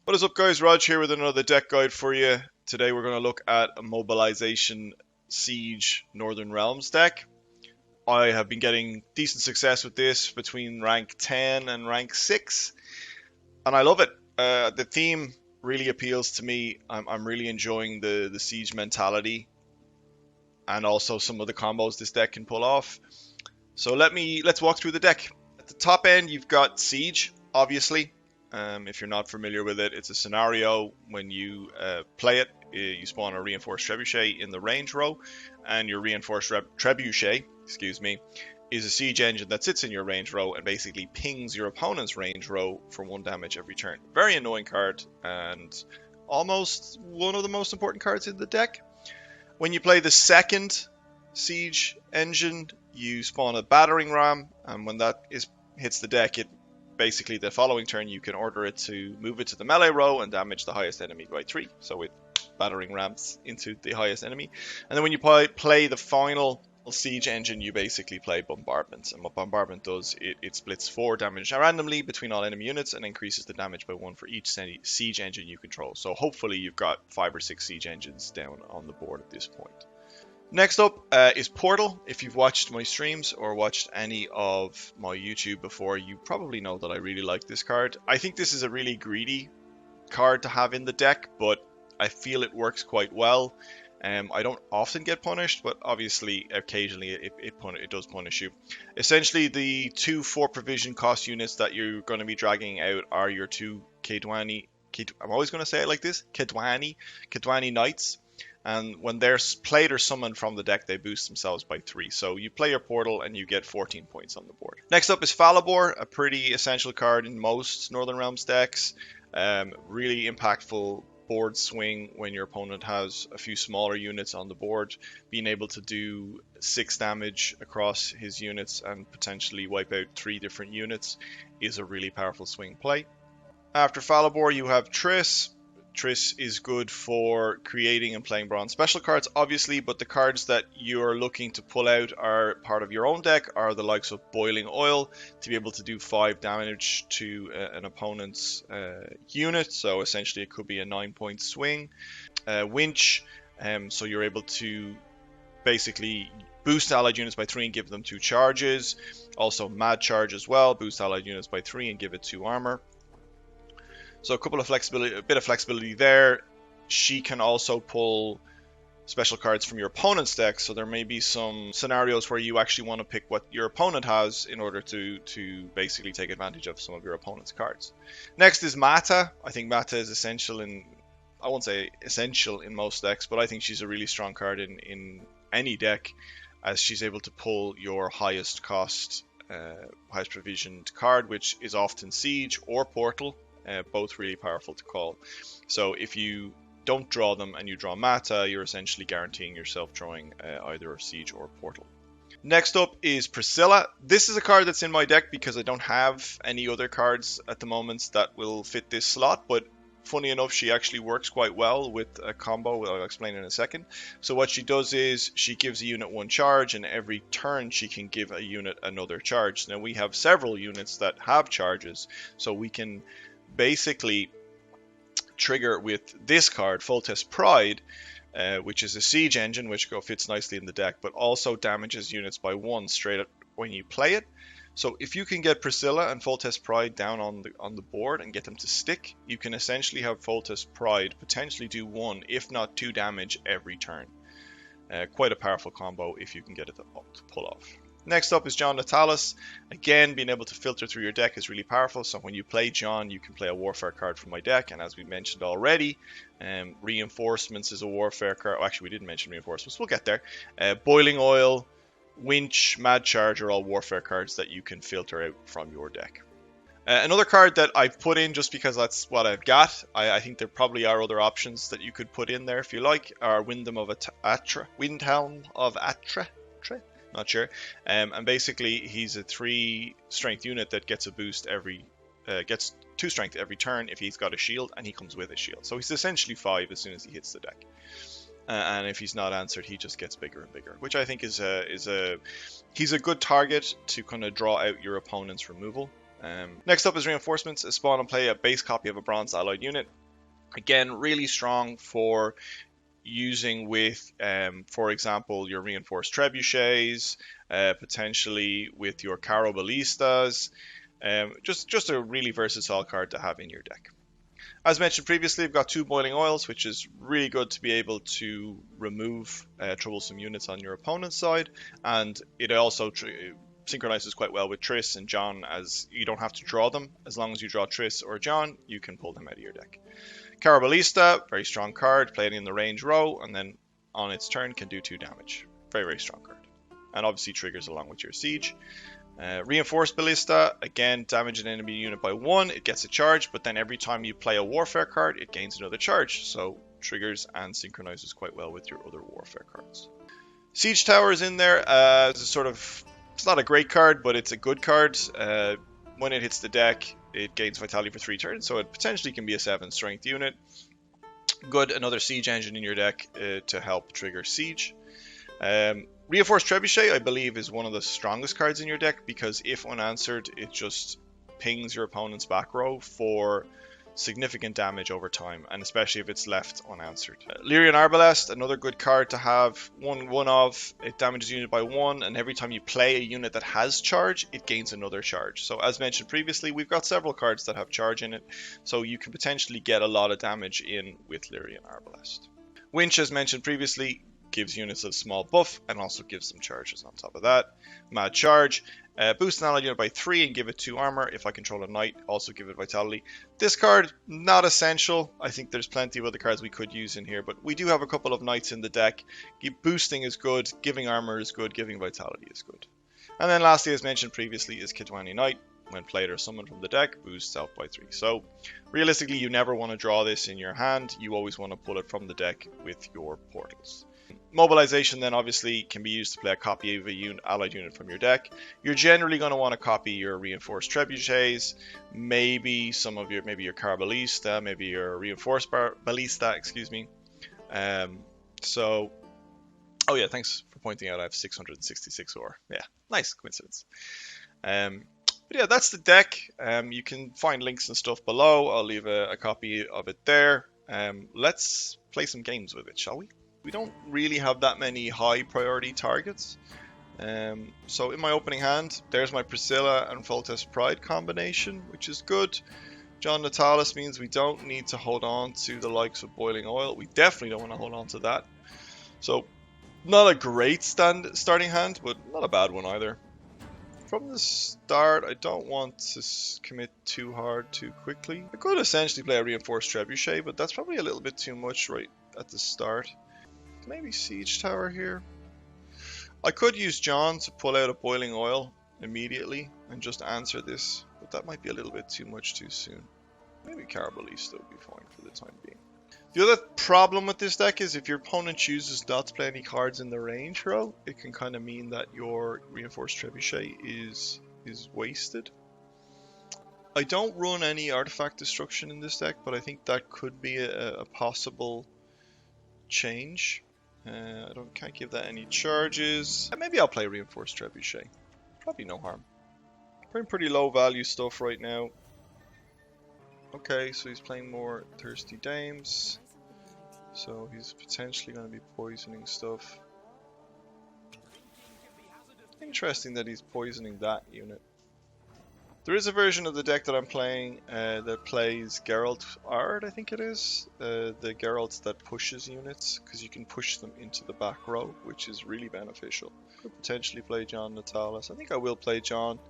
What is up, guys? Raj here with another deck guide for you. Today we're going to look at a Mobilization Siege Northern Realms deck. I have been getting decent success with this between rank 10 and rank 6, and I love it. The theme really appeals to me. I'm really enjoying the siege mentality and also some of the combos this deck can pull off. So let's walk through the deck. At the top end, you've got Siege, obviously. If you're not familiar with it, it's a scenario when you play it. You spawn a reinforced trebuchet in the range row, and your reinforced trebuchet, is a siege engine that sits in your range row and basically pings your opponent's range row for 1 damage every turn. Very annoying card, and almost one of the most important cards in the deck. When you play the second siege engine, you spawn a battering ram, and when that hits the deck, it basically the following turn you can order it to move it to the melee row and damage the highest enemy by 3. So it battering rams into the highest enemy. And then when you play the final siege engine, you basically play bombardment. And what bombardment does, it splits 4 damage randomly between all enemy units and increases the damage by 1 for each siege engine you control. So hopefully you've got 5 or 6 siege engines down on the board at this point. Next up is Portal. If you've watched my streams or watched any of my YouTube before, you probably know that I really like this card. I think this is a really greedy card to have in the deck, but I feel it works quite well. I don't often get punished, but obviously occasionally it does punish you. Essentially, the 2 4 provision cost units that you're going to be dragging out are your 2 Kaedweni. I'm always going to say it like this, Kaedweni Knights. And when they're played or summoned from the deck, they boost themselves by 3. So you play your Portal and you get 14 points on the board. Next up is Falibor, a pretty essential card in most Northern Realms decks. Really impactful board swing when your opponent has a few smaller units on the board. Being able to do 6 damage across his units and potentially wipe out 3 different units is a really powerful swing play. After Falibor, you have Triss. Triss is good for creating and playing bronze special cards, obviously, but the cards that you're looking to pull out are part of your own deck, are the likes of Boiling Oil, to be able to do 5 damage to an opponent's unit, so essentially it could be a 9-point swing. Winch, so you're able to basically boost allied units by 3 and give them 2 charges. Also Mad Charge as well, boost allied units by 3 and give it 2 armor. So a bit of flexibility there. She can also pull special cards from your opponent's deck, so there may be some scenarios where you actually want to pick what your opponent has in order to basically take advantage of some of your opponent's cards. Next is Mata. I think Mata is essential I won't say essential in most decks, but I think she's a really strong card in any deck, as she's able to pull your highest cost, highest provisioned card, which is often Siege or Portal. Both really powerful to call. So if you don't draw them and you draw Mata, you're essentially guaranteeing yourself drawing either Siege or Portal. Next up is Priscilla. This is a card that's in my deck because I don't have any other cards at the moment that will fit this slot, but funny enough, she actually works quite well with a combo I'll explain in a second. So what she does is she gives a unit 1 charge, and every turn she can give a unit another charge. Now we have several units that have charges, so we can basically trigger with this card, Foltest Pride, which is a siege engine, which fits nicely in the deck, but also damages units by 1 straight up when you play it. So if you can get Priscilla and Foltest Pride down on the board and get them to stick, you can essentially have Foltest Pride potentially do 1, if not 2 damage every turn. Quite a powerful combo if you can get it to pull off. Next up is John Natalis. Again, being able to filter through your deck is really powerful. So when you play John, you can play a Warfare card from my deck. And as we mentioned already, Reinforcements is a Warfare card. Oh, actually, we didn't mention Reinforcements. We'll get there. Boiling Oil, Winch, Mad Charge are all Warfare cards that you can filter out from your deck. Another card that I've put in just because that's what I've got, I think there probably are other options that you could put in there if you like, are Windhelm of Atra. Not sure. And basically, he's a 3 strength unit that gets a boost gets 2 strength every turn if he's got a shield, and he comes with a shield. So he's essentially 5 as soon as he hits the deck. And if he's not answered, he just gets bigger and bigger, which I think he's a good target to kind of draw out your opponent's removal. Next up is Reinforcements. Spawn and play a base copy of a bronze allied unit. Again, really strong for using with, for example, your reinforced trebuchets, potentially with your Caro Ballistas. Just a really versatile card to have in your deck. As mentioned previously, we've got 2 Boiling Oils, which is really good to be able to remove troublesome units on your opponent's side, and it also synchronizes quite well with Triss and John, as you don't have to draw them. As long as you draw Triss or John, you can pull them out of your deck. Caro Ballista, very strong card, play it in the range row, and then on its turn can do 2 damage. Very, very strong card. And obviously triggers along with your siege. Reinforced Ballista, again, damage an enemy unit by 1, it gets a charge, but then every time you play a Warfare card, it gains another charge, so triggers and synchronizes quite well with your other Warfare cards. Siege Tower is in there as a sort of, it's not a great card, but it's a good card. When it hits the deck, it gains Vitality for 3 turns, so it potentially can be a 7 strength unit. Good, another Siege Engine in your deck to help trigger Siege. Reinforced Trebuchet, I believe, is one of the strongest cards in your deck, because if unanswered, it just pings your opponent's back row for significant damage over time, and especially if it's left unanswered. Lyrian Arbalest, another good card to have. One of, it damages a unit by 1, and every time you play a unit that has charge, it gains another charge. So as mentioned previously, we've got several cards that have charge in it, so you can potentially get a lot of damage in with Lyrian Arbalest. Winch, as mentioned previously, gives units a small buff and also gives some charges on top of that. Mad Charge, boost an allied unit by 3 and give it 2 armor. If I control a knight, also give it vitality. This card, not essential. I think there's plenty of other cards we could use in here, but we do have a couple of knights in the deck. Boosting is good, giving armor is good, giving vitality is good. And then lastly, as mentioned previously, is Kitwani Knight. When played or summoned from the deck, boosts out by 3. So realistically, you never want to draw this in your hand. You always want to pull it from the deck with your portals. Mobilization then obviously can be used to play a copy of a allied unit from your deck. You're generally going to want to copy your reinforced trebuchets, maybe some of your, maybe your Caro Ballista, maybe your reinforced ballista, excuse me. Oh yeah, thanks for pointing out I have 666 ore. Yeah, nice coincidence. But yeah, that's the deck. You can find links and stuff below. I'll leave a copy of it there. Let's play some games with it, shall we? We don't really have that many high priority targets. So in my opening hand, there's my Priscilla and Foltest Pride combination, which is good. John Natalis means we don't need to hold on to the likes of Boiling Oil. We definitely don't want to hold on to that. So not a great starting hand, but not a bad one either. From the start, I don't want to commit too hard too quickly. I could essentially play a Reinforced Trebuchet, but that's probably a little bit too much right at the start. Maybe Siege Tower here. I could use John to pull out a Boiling Oil immediately and just answer this, but that might be a little bit too much too soon. Maybe Caro Ballista would be fine for the time being. The other problem with this deck is if your opponent chooses not to play any cards in the range row, it can kind of mean that your Reinforced Trebuchet is wasted. I don't run any Artifact Destruction in this deck, but I think that could be a possible change. Can't give that any charges. Maybe I'll play Reinforced Trebuchet. Probably no harm. Playing pretty low value stuff right now. Okay, so he's playing more Thirsty Dames. So he's potentially going to be poisoning stuff. Interesting that he's poisoning that unit. There is a version of the deck that I'm playing that plays Geralt Ard, I think it is. The Geralt that pushes units, because you can push them into the back row, which is really beneficial. Could potentially play John Natalis. I think I will play John,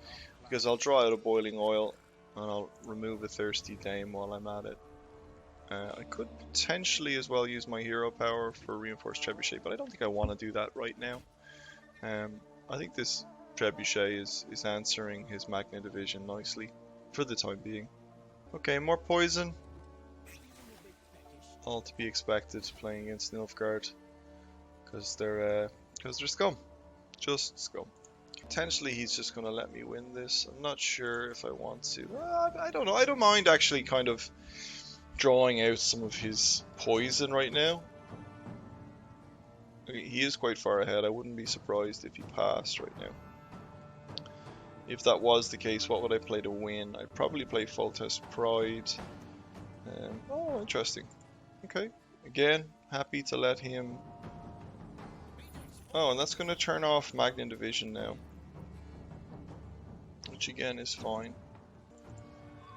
because I'll draw out a Boiling Oil, and I'll remove a Thirsty Dame while I'm at it. I could potentially as well use my hero power for Reinforced Trebuchet, but I don't think I want to do that right now. I think this Trebuchet is answering his Magna Division nicely for the time being. Okay, more poison. All to be expected playing against Nilfgaard, because they're scum, just scum. Potentially he's just going to let me win this. I'm not sure if I want to. I don't know. I don't mind actually kind of drawing out some of his poison right now. He is quite far ahead. I wouldn't be surprised if he passed right now. If that was the case, what would I play to win? I'd probably play Foltest Pride. Oh, interesting. Okay. Again, happy to let him... Oh, and that's going to turn off Magnan Division now. Which again is fine.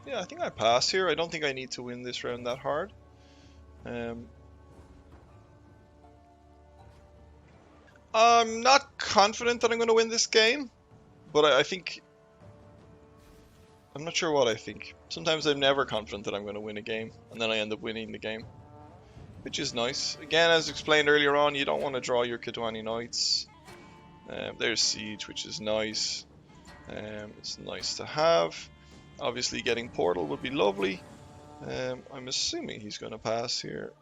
Yeah, I think I pass here. I don't think I need to win this round that hard. I'm not confident that I'm going to win this game. But I think... I'm not sure what I think. Sometimes I'm never confident that I'm going to win a game. And then I end up winning the game. Which is nice. Again, as explained earlier on, you don't want to draw your Kidwani Knights. There's Siege, which is nice. It's nice to have. Obviously getting Portal would be lovely. I'm assuming he's going to pass here.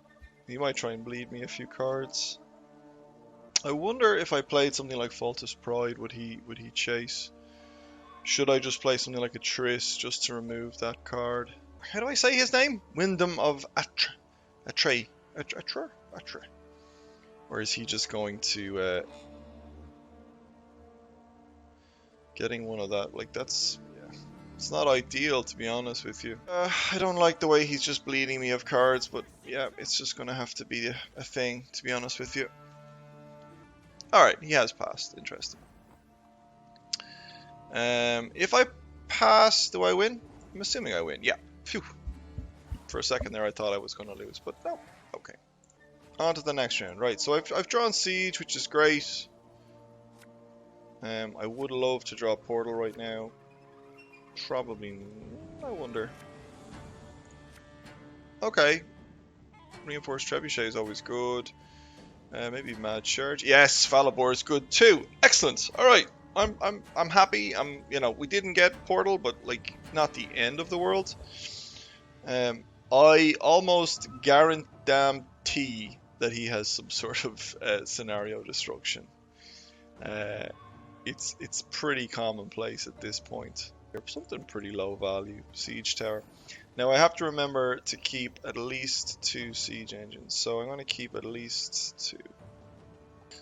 He might try and bleed me a few cards. I wonder if I played something like Foltest Pride, would he chase? Should I just play something like a Triss just to remove that card? How do I say his name? Wyndham of Atre. Or is he just going to getting one of that? Like that's, yeah, it's not ideal to be honest with you. I don't like the way he's just bleeding me of cards, but yeah, it's just gonna have to be a thing to be honest with you. Alright, he has passed. Interesting. If I pass, do I win? I'm assuming I win. Yeah. Phew. For a second there I thought I was going to lose, but no. Okay. On to the next round. Right, so I've drawn Siege, which is great. I would love to draw Portal right now. Probably... I wonder. Okay. Reinforced Trebuchet is always good. Maybe Mad Charge. Yes, Falibor is good too. Excellent. Alright. I'm happy. You know, we didn't get Portal, but like not the end of the world. I almost guarantee that he has some sort of scenario destruction. It's pretty commonplace at this point. Something pretty low value. Siege Tower. Now I have to remember to keep at least 2 siege engines, so I'm going to keep at least 2.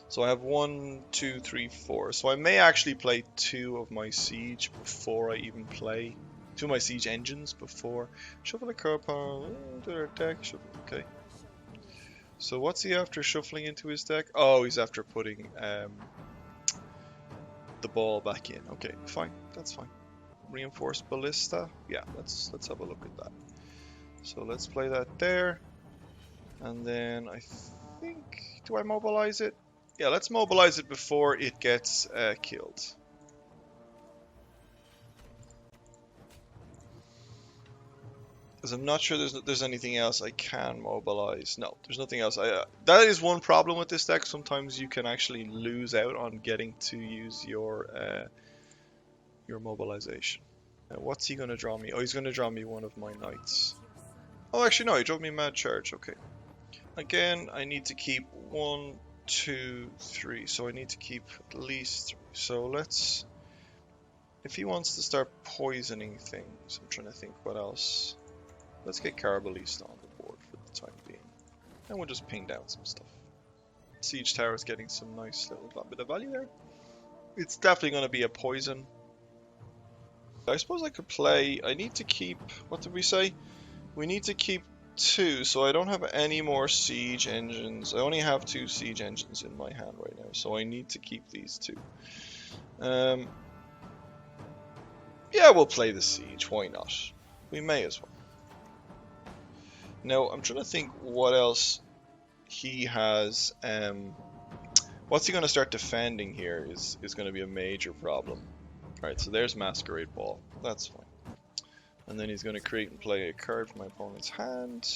So I have 1, 2, 3, 4. So I may actually play 2 of my siege before I even play 2 of my siege engines before. Shuffle a card pile into their deck. Shuffle. Okay. So what's he after shuffling into his deck? Oh, he's after putting the ball back in. Okay, fine. That's fine. Reinforced Ballista. Yeah, let's have a look at that. So let's play that there. And then I think... Do I mobilize it? Yeah, let's mobilize it before it gets killed. Because I'm not sure there's anything else I can mobilize. No, there's nothing else. That is one problem with this deck. Sometimes you can actually lose out on getting to use your mobilization. Now, what's he going to draw me? Oh, he's going to draw me one of my knights. Oh, actually, no, he drew me Mad Charge. Okay. Again, I need to keep 1, 2, 3. So I need to keep at least 3. So let's... If he wants to start poisoning things, I'm trying to think what else. Let's get Carbalista on the board for the time being. And we'll just ping down some stuff. Siege Tower is getting some nice little bit of value there. It's definitely going to be a poison. I suppose I could play... I need to keep... What did we say? We need to keep 2, so I don't have any more siege engines. I only have 2 siege engines in my hand right now, so I need to keep these 2. Yeah, we'll play the siege. Why not? We may as well. Now, I'm trying to think what else he has. What's he going to start defending here is going to be a major problem. Alright, so there's Masquerade Ball. That's fine. And then he's going to create and play a card from my opponent's hand.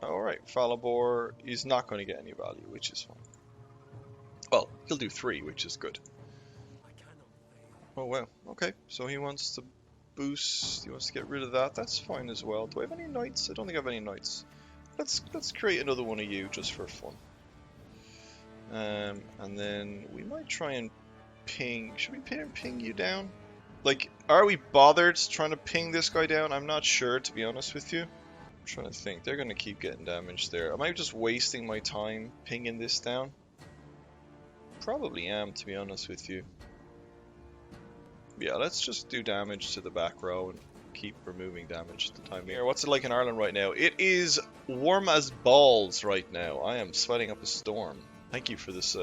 Alright, Falibor is not going to get any value, which is fine. Well, he'll do 3, which is good. Oh well, okay. So he wants to boost, he wants to get rid of that. That's fine as well. Do I have any knights? I don't think I have any knights. Let's create another one of you just for fun. And then we might try and ping. Should we ping you down? Like, are we bothered trying to ping this guy down? I'm not sure, to be honest with you. I'm trying to think. They're going to keep getting damaged there. Am I just wasting my time pinging this down? Probably am, to be honest with you. Yeah, let's just do damage to the back row and keep removing damage at the time being. What's it like in Ireland right now? It is warm as balls right now. I am sweating up a storm. Thank you for this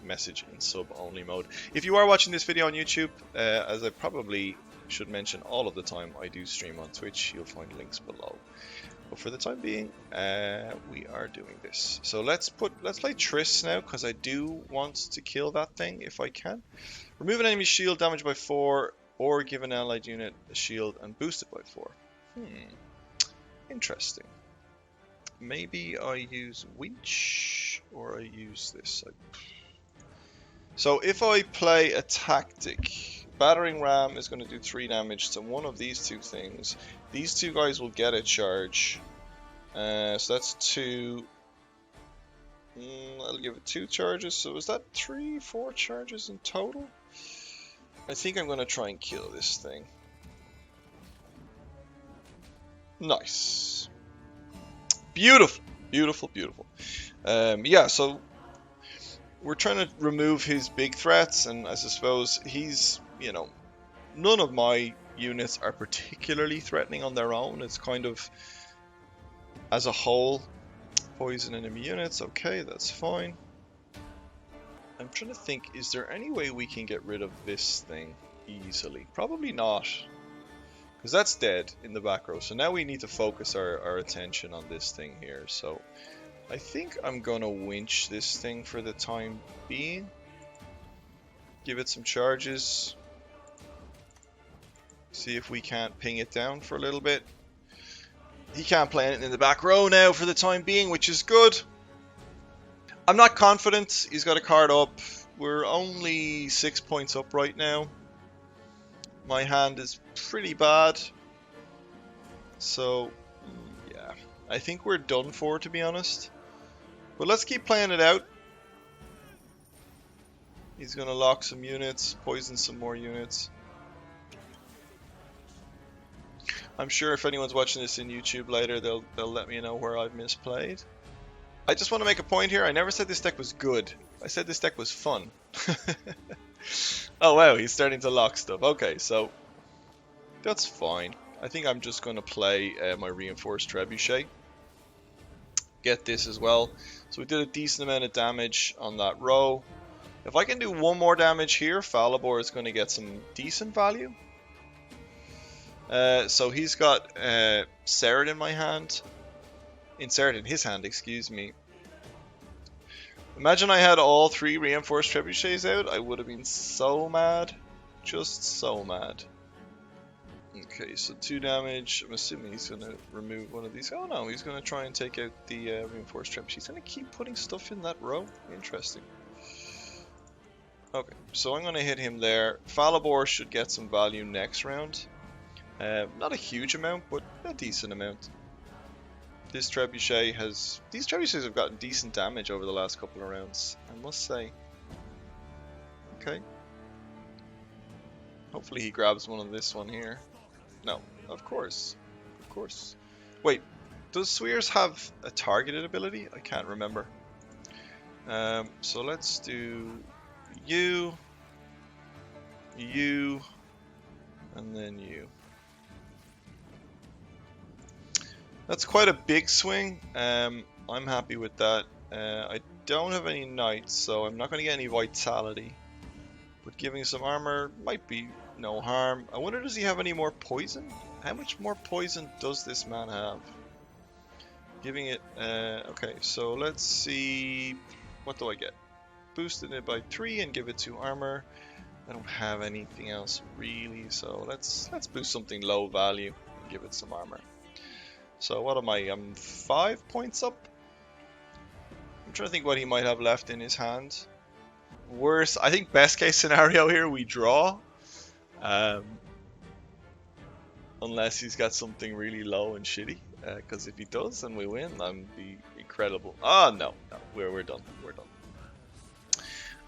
message in sub-only mode. If you are watching this video on YouTube, as I probably should mention all of the time, I do stream on Twitch. You'll find links below. But for the time being, we are doing this. So let's play Triss now, because I do want to kill that thing if I can. Remove an enemy shield, damage by 4, or give an allied unit a shield and boost it by 4. Interesting. Maybe I use Winch, or I use this. So if I play a tactic, Battering Ram is going to do 3 damage to one of these two things. These two guys will get a charge. So that's 2. I'll give it 2 charges. So is that 3, 4 charges in total? I think I'm going to try and kill this thing. Nice. Beautiful. Beautiful, beautiful. Yeah, so we're trying to remove his big threats, and I suppose he's, you know, none of my units are particularly threatening on their own. It's kind of, as a whole, poison enemy units. Okay, that's fine. I'm trying to think, is there any way we can get rid of this thing easily? Probably not, because that's dead in the back row. So now we need to focus our attention on this thing here. So I think I'm gonna winch this thing for the time being. Give it some charges. See if we can't ping it down for a little bit. He can't play anything in the back row now for the time being, which is good. I'm not confident. He's got a card up. We're only 6 points up right now. My hand is pretty bad. So, yeah. I think we're done for, to be honest. But let's keep playing it out. He's going to lock some units, poison some more units. I'm sure if anyone's watching this in YouTube later, they'll let me know where I've misplayed. I just want to make a point here. I never said this deck was good. I said this deck was fun. Oh wow, he's starting to lock stuff. Okay, so that's fine. I think I'm just going to play my Reinforced Trebuchet. Get this as well. So we did a decent amount of damage on that row. If I can do one more damage here, Falibor is going to get some decent value. So he's got Serd in my hand. Insert in his hand, excuse me. Imagine I had all 3 Reinforced Trebuchets out. I would have been so mad. Just so mad. Okay, so 2 damage. I'm assuming he's going to remove one of these. Oh no, he's going to try and take out the Reinforced Trebuchet. He's going to keep putting stuff in that row. Interesting. Okay, so I'm going to hit him there. Falibor should get some value next round. Not a huge amount, but a decent amount. This Trebuchet has... These Trebuchets have gotten decent damage over the last couple of rounds, I must say. Okay. Hopefully he grabs one of this one here. No, of course. Of course. Wait, does Swears have a targeted ability? I can't remember. So let's do you, you, and then you. That's quite a big swing. I'm happy with that. I don't have any knights, so I'm not going to get any vitality. But giving some armor might be no harm. I wonder, does he have any more poison? How much more poison does this man have? Giving it... okay, so let's see... What do I get? Boosted it by 3 and give it 2 armor. I don't have anything else really, so let's boost something low value and give it some armor. So what am I? I'm 5 points up. I'm trying to think what he might have left in his hand. Worse, I think best case scenario here, we draw. Unless he's got something really low and shitty. Because if he does and we win, that'd be incredible. Oh, no. We're done. We're done.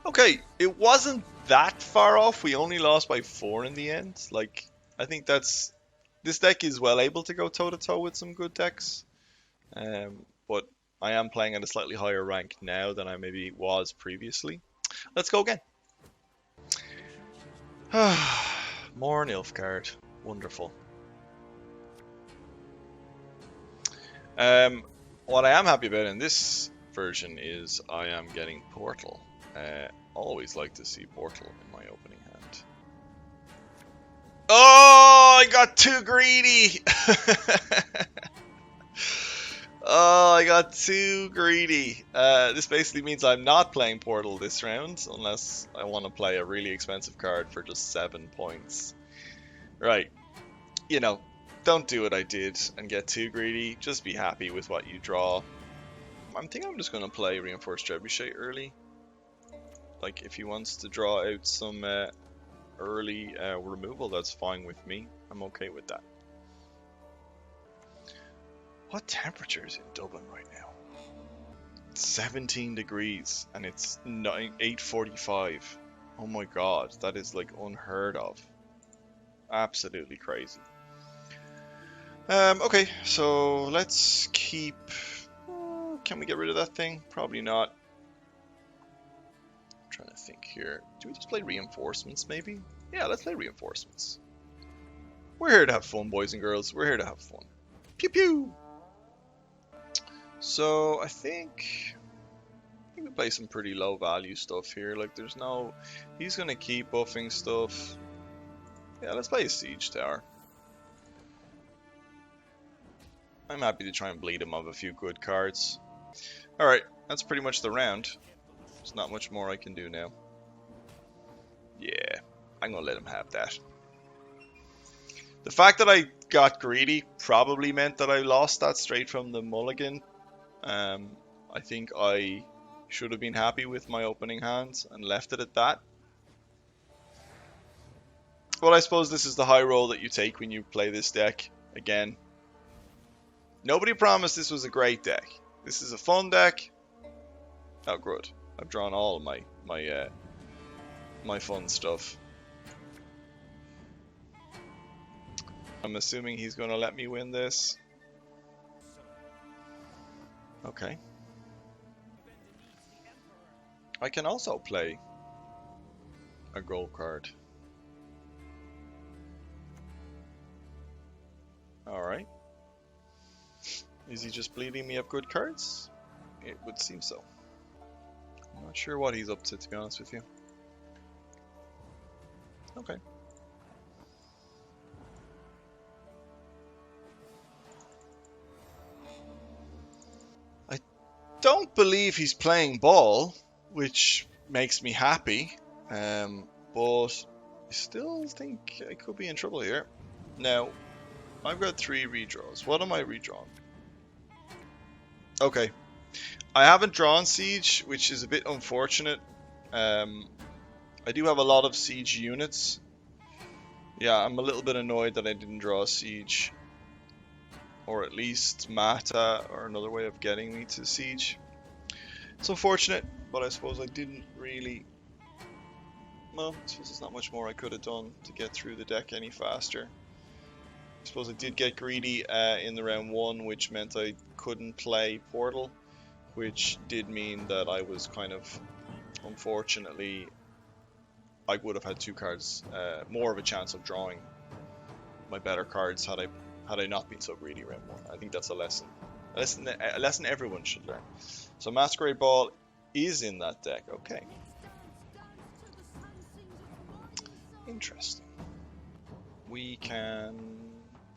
Okay, it wasn't that far off. We only lost by 4 in the end. Like, I think that's... This deck is well able to go toe-to-toe with some good decks. But I am playing at a slightly higher rank now than I maybe was previously. Let's go again. More Nilfgaard. Wonderful. What I am happy about in this version is I am getting Portal. Always like to see Portal in my opening hand. Oh, I got too greedy! Oh, I got too greedy. This basically means I'm not playing Portal this round, unless I want to play a really expensive card for just 7 points. Right. You know, don't do what I did and get too greedy. Just be happy with what you draw. I think I'm just going to play Reinforced Trebuchet early. Like, if he wants to draw out some early removal, that's fine with me. I'm okay with that. What temperature is in Dublin right now? 17 degrees and it's 8:45. Oh my god, that is like unheard of. Absolutely crazy. Okay, so let's keep... Can we get rid of that thing? Probably not. I'm trying to think here. Do we just play Reinforcements maybe? Yeah, let's play Reinforcements. We're here to have fun, boys and girls. We're here to have fun. Pew pew! So I think we play some pretty low value stuff here. Like there's no, he's gonna keep buffing stuff. Yeah, let's play a Siege Tower. I'm happy to try and bleed him of a few good cards. Alright, that's pretty much the round. There's not much more I can do now. Yeah, I'm gonna let him have that. The fact that I got greedy probably meant that I lost that straight from the mulligan. I think I should have been happy with my opening hands and left it at that. Well, I suppose this is the high roll that you take when you play this deck again. Nobody promised this was a great deck. This is a fun deck. Oh, good. I've drawn all of my fun stuff. I'm assuming he's going to let me win this. Okay. I can also play a gold card. Alright. Is he just bleeding me up good cards? It would seem so. I'm not sure what he's up to be honest with you. Okay. I don't believe he's playing ball, which makes me happy, but I still think I could be in trouble here. Now, I've got 3 redraws. What am I redrawing? Okay. I haven't drawn Siege, which is a bit unfortunate. I do have a lot of Siege units. Yeah, I'm a little bit annoyed that I didn't draw Siege. Or at least Mata, or another way of getting me to Siege. It's unfortunate, but I suppose I didn't really... Well, I suppose there's not much more I could have done to get through the deck any faster. I suppose I did get greedy in the round 1, which meant I couldn't play Portal, which did mean that I was kind of, unfortunately, I would have had 2 cards, more of a chance of drawing my better cards had I not been so greedy round 1. I think that's a lesson everyone should learn. So Masquerade Ball is in that deck. Okay. Interesting. We can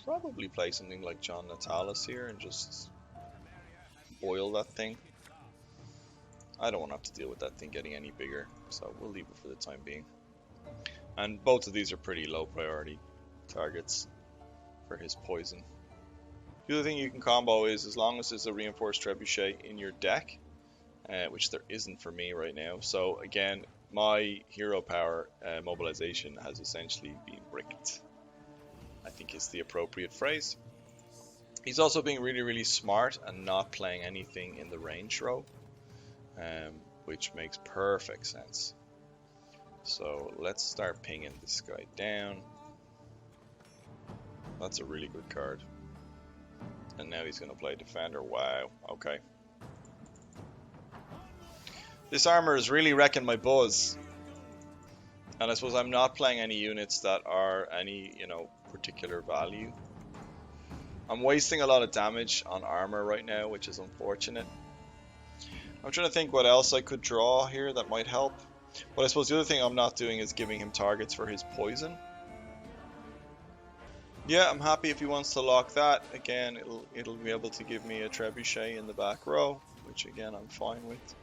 probably play something like John Natalis here and just boil that thing. I don't want to have to deal with that thing getting any bigger, so we'll leave it for the time being. And both of these are pretty low priority targets for his poison. The other thing you can combo is, as long as there's a Reinforced Trebuchet in your deck, which there isn't for me right now. So again, my hero power mobilization has essentially been bricked, I think is the appropriate phrase. He's also being really, really smart and not playing anything in the range row, which makes perfect sense. So let's start pinging this guy down. That's a really good card. And now he's going to play Defender. Wow, okay. This armor is really wrecking my buzz. And I suppose I'm not playing any units that are any, you know, particular value. I'm wasting a lot of damage on armor right now, which is unfortunate. I'm trying to think what else I could draw here that might help. But I suppose the other thing I'm not doing is giving him targets for his poison. Yeah, I'm happy if he wants to lock that. Again, it'll be able to give me a trebuchet in the back row, which again I'm fine with.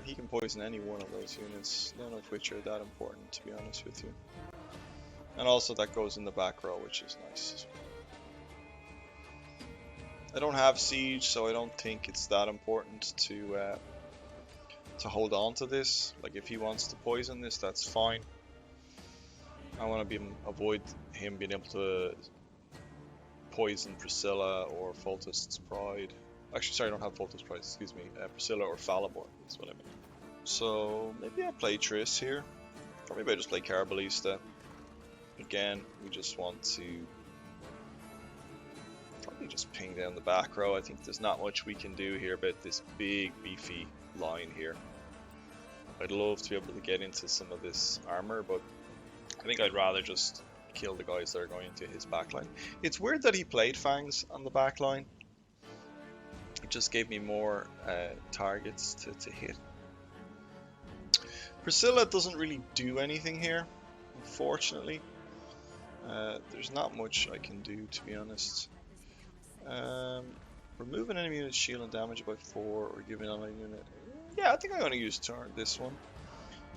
He can poison any one of those units, none of which are that important, to be honest with you. And also that goes in the back row, which is nice. I don't have siege, so I don't think it's that important to hold on to this. Like if he wants to poison this, that's fine. I want to avoid him being able to poison Priscilla or Foltest's Pride. Actually, sorry, I don't have Foltest's Pride, excuse me. Priscilla or Falibor is what I mean. So maybe I play Triss here. Or maybe I just play Carabalista. Again, we just want to probably just ping down the back row. I think there's not much we can do here about this big beefy line here. I'd love to be able to get into some of this armor, but I think I'd rather just kill the guys that are going into his backline. It's weird that he played Fangs on the backline. It just gave me more targets to hit. Priscilla doesn't really do anything here, unfortunately. There's not much I can do, to be honest. Remove an enemy unit's shield and damage by 4, or give an ally unit. Yeah, I think I'm going to use this one.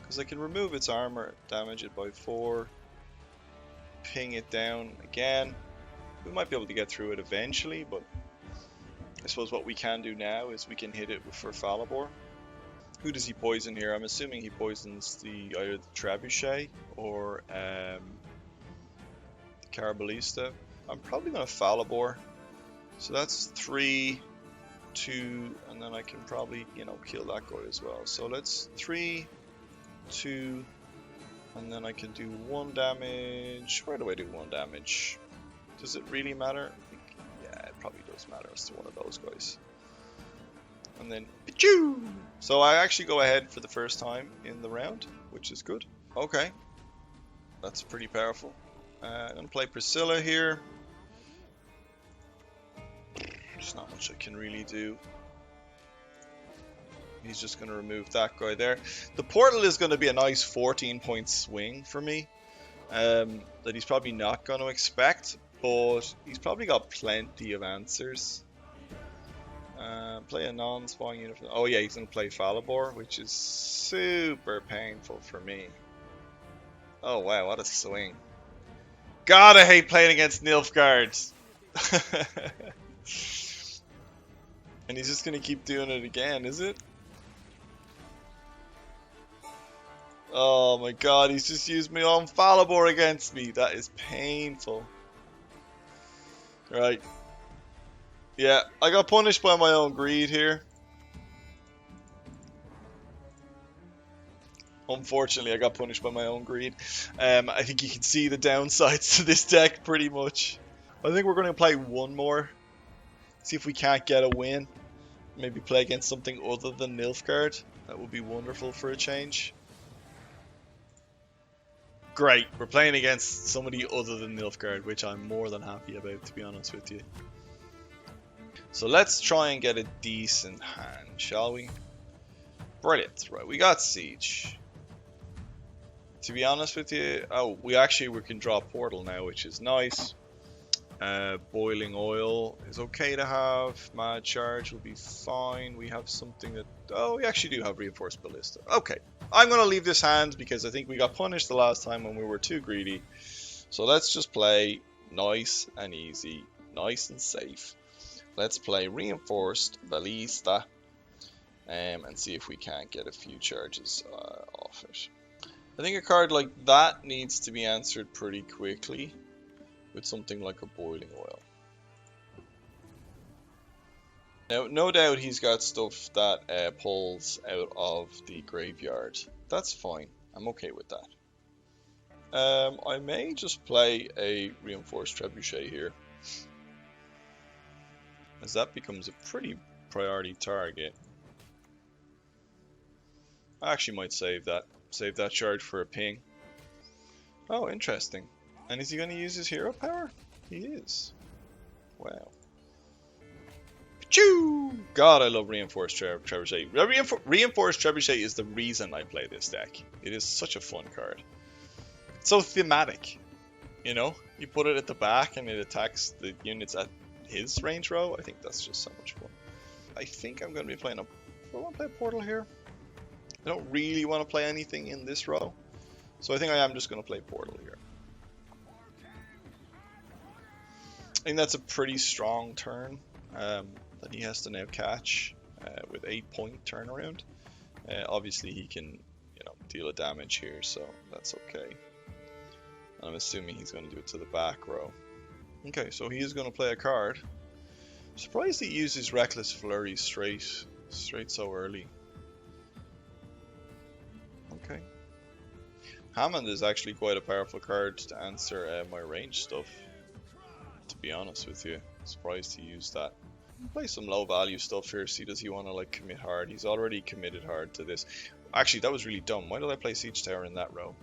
Because I can remove its armor, damage it by 4, ping it down again. We might be able to get through it eventually, but I suppose what we can do now is we can hit it for Falibor. Who does he poison here? I'm assuming he poisons either the Trebuchet or the Carabalista. I'm probably going to Falibor. So that's 3, 2, and then I can probably, you know, kill that guy as well. So let's 3, 2, and then I can do 1 damage. Where do I do 1 damage? Does it really matter? Yeah, it probably does matter as to one of those guys. And then, pichoo! So I actually go ahead for the first time in the round, which is good. Okay, that's pretty powerful. I'm gonna play Priscilla here. There's not much I can really do. He's just going to remove that guy there. The portal is going to be a nice 14-point swing for me. That he's probably not going to expect. But he's probably got plenty of answers. Play a non-spawn unit. Oh yeah, he's going to play Falibor, which is super painful for me. Oh wow, what a swing. God, I hate playing against Nilfgaard. And he's just going to keep doing it again, is it? Oh my god, he's just used me on Falibor against me. That is painful. Right. Yeah, I got punished by my own greed here. Unfortunately, I got punished by my own greed. I think you can see the downsides to this deck pretty much. I think we're going to play one more. See if we can't get a win. Maybe play against something other than Nilfgaard. That would be wonderful for a change. Great, we're playing against somebody other than Nilfgaard, which I'm more than happy about, to be honest with you. So let's try and get a decent hand, shall we? Brilliant, right, we got Siege. To be honest with you, we can draw Portal now, which is nice. Boiling Oil is okay to have. Mad Charge will be fine. We have something that... Oh, we actually do have Reinforced Ballista. Okay, I'm going to leave this hand because I think we got punished the last time when we were too greedy. So let's just play nice and easy, nice and safe. Let's play Reinforced Ballista and see if we can't get a few charges off it. I think a card like that needs to be answered pretty quickly with something like a Boiling Oil. Now, no doubt he's got stuff that pulls out of the graveyard. That's fine. I'm okay with that. I may just play a Reinforced Trebuchet here, as that becomes a pretty priority target. I actually might save that charge for a ping. Oh, interesting. And is he going to use his hero power? He is. Wow. Choo! God, I love Reinforced Trebuchet. Reinforced Trebuchet is the reason I play this deck. It is such a fun card. It's so thematic. You know? You put it at the back and it attacks the units at his range row. I think that's just so much fun. I think I'm going to be playing a... Do I want to play a Portal here? I don't really want to play anything in this row. So I think I am just going to play Portal here. I think that's a pretty strong turn that he has to now catch with 8-point turnaround. Obviously he can, you know, deal a damage here, so that's okay. I'm assuming he's going to do it to the back row. Okay, so he is going to play a card. I'm surprised he uses Reckless Flurry straight so early. Okay. Hammond is actually quite a powerful card to answer my range stuff. To be honest with you, surprised he used that. Play some low value stuff here, see does he want to like commit hard. He's already committed hard to this. Actually, that was really dumb. Why did I play Siege Tower in that row?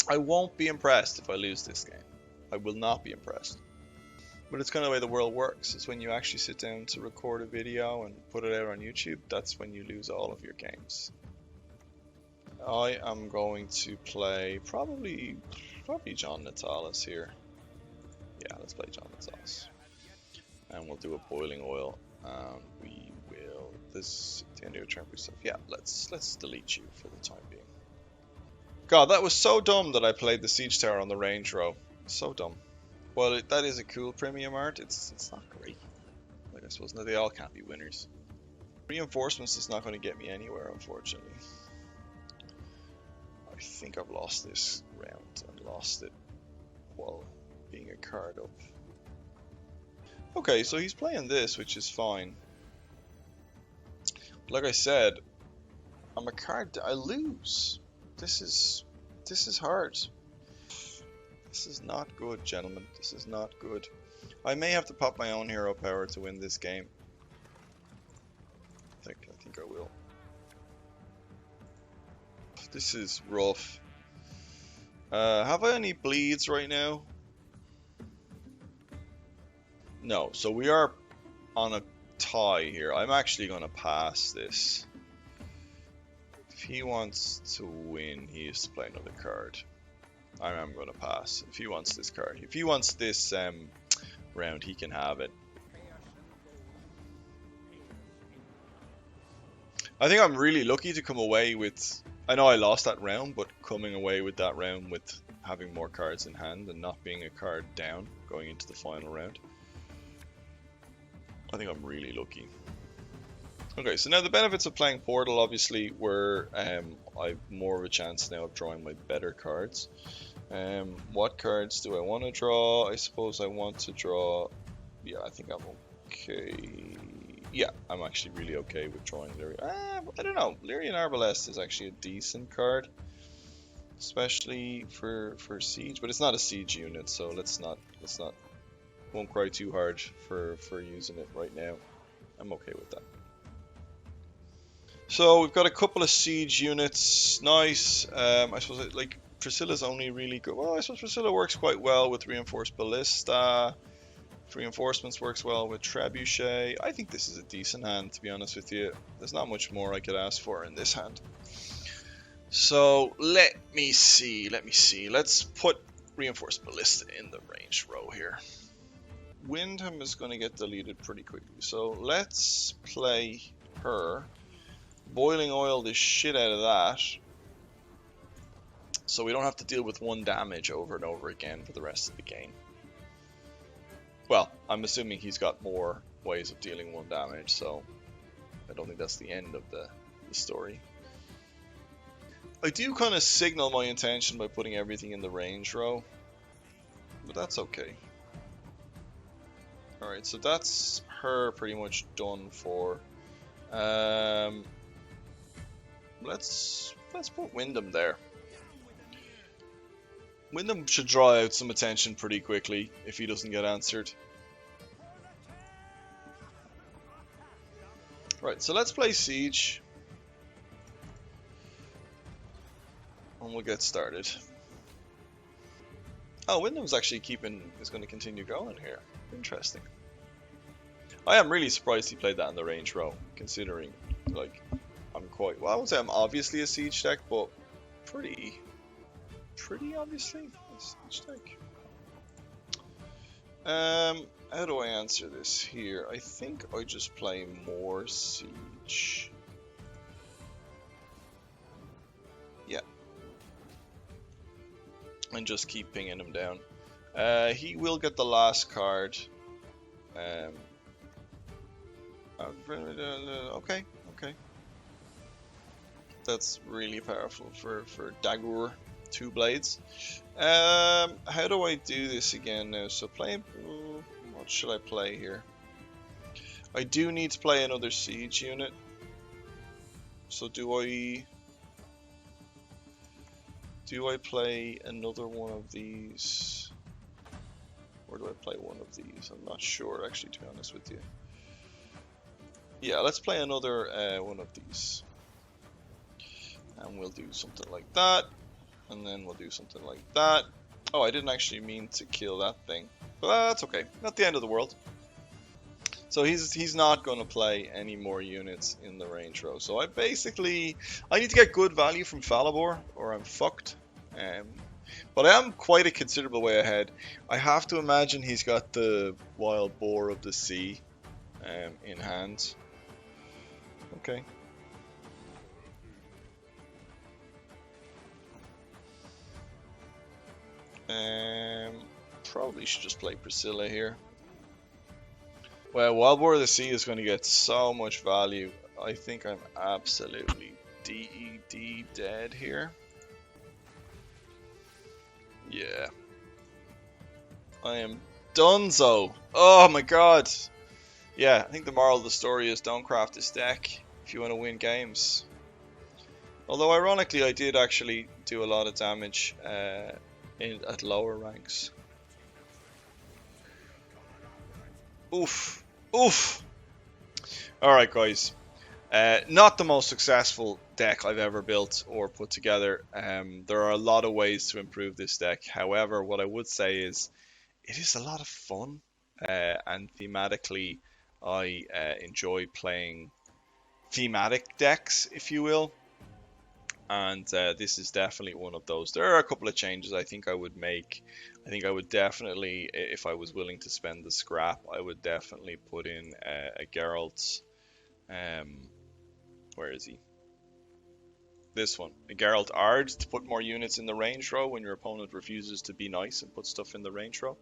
I won't be impressed if I lose this game. I will not be impressed. But it's kind of the way the world works. It's when you actually sit down to record a video and put it out on YouTube, that's when you lose all of your games. I am going to play probably John Natalis here. Yeah, let's play John Natalis. And we'll do a Boiling Oil. And we will... This... The end of your turn stuff. Yeah, let's delete you for the time being. God, that was so dumb that I played the Siege Tower on the range row. So dumb. Well, that is a cool premium art. It's not great. Like, I suppose they all can't be winners. Reinforcements is not going to get me anywhere, unfortunately. I think I've lost this round and lost it while being a card up. Okay, so he's playing this, which is fine. Like I said, I'm a card. I lose. This is hard. This is not good, gentlemen. This is not good. I may have to pop my own hero power to win this game. I think I will. This is rough. Have I any bleeds right now? No, so we are on a tie here. I'm actually going to pass this. If he wants to win, he has to play another card. I am going to pass. If he wants this card. If he wants this round, he can have it. I think I'm really lucky to come away with... I know I lost that round, but coming away with that round with having more cards in hand and not being a card down going into the final round. I think I'm really lucky. Okay, so now the benefits of playing Portal obviously were I've more of a chance now of drawing my better cards. What cards do I want to draw? I suppose I want to draw... Yeah, I think I'm okay. Yeah, I'm actually really okay with drawing Lyrian. I don't know. Lyrian Arbalest is actually a decent card, especially for Siege, but it's not a Siege unit, so let's not won't cry too hard for using it right now. I'm okay with that. So we've got a couple of Siege units. Nice. I suppose like Priscilla's only really good. Well, I suppose Priscilla works quite well with Reinforced Ballista. Reinforcements works well with Trebuchet. I think this is a decent hand, to be honest with you. There's not much more I could ask for in this hand. So let me see. Let's put Reinforced Ballista in the range row here. Windham is going to get deleted pretty quickly, so let's play her. Boiling Oil the shit out of that, so we don't have to deal with 1 damage over and over again for the rest of the game. Well, I'm assuming he's got more ways of dealing 1 damage, so I don't think that's the end of the story. I do kind of signal my intention by putting everything in the range row, but that's okay. Alright, so that's her pretty much done for. Let's put Windham there. Windham should draw out some attention pretty quickly if he doesn't get answered. Right, so let's play Siege. And we'll get started. Oh, Wyndham's actually is going to continue going here. Interesting. I am really surprised he played that in the range row, considering, like, well, I won't say I'm obviously a siege deck, but pretty obviously a siege deck. How do I answer this here? I think I just play more siege. Yeah. And just keep pinging him down. He will get the last card. Okay. That's really powerful for Dagur. 2 blades. How do I do this again now? So what should I play here? I do need to play another siege unit. So do I play another one of these? Or do I play one of these? I'm not sure actually, to be honest with you. Yeah, let's play another one of these. And we'll do something like that. And then we'll do something like that. Oh, I didn't actually mean to kill that thing. But that's okay. Not the end of the world. So he's not going to play any more units in the range row. So I need to get good value from Falibor or I'm fucked. But I am quite a considerable way ahead. I have to imagine he's got the Wild Boar of the Sea in hand. Okay. Probably should just play Priscilla here. Well, Wild Boar of the Sea is going to get so much value. I think I'm absolutely dead here. Yeah. I am donezo. Oh my god. Yeah, I think the moral of the story is don't craft this deck if you want to win games. Although ironically I did actually do a lot of damage at lower ranks. Oof. Alright guys. Not the most successful deck I've ever built or put together. There are a lot of ways to improve this deck. However, what I would say is it is a lot of fun. And thematically, I enjoy playing thematic decks, if you will. And this is definitely one of those. There are a couple of changes I think I would make. I think I would definitely, if I was willing to spend the scrap, I would definitely put in a Geralt. Where is he? This one, a Geralt Ard, to put more units in the range row when your opponent refuses to be nice and put stuff in the range row.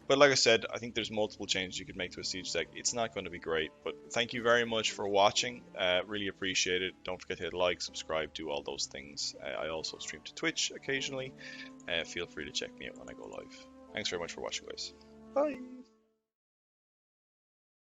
But like I said, I think there's multiple changes you could make to a siege deck. It's not going to be great, but thank you very much for watching. Really appreciate it. Don't forget to hit like, subscribe, do all those things. I also stream to Twitch occasionally. Feel free to check me out when I go live. Thanks very much for watching, guys. Bye.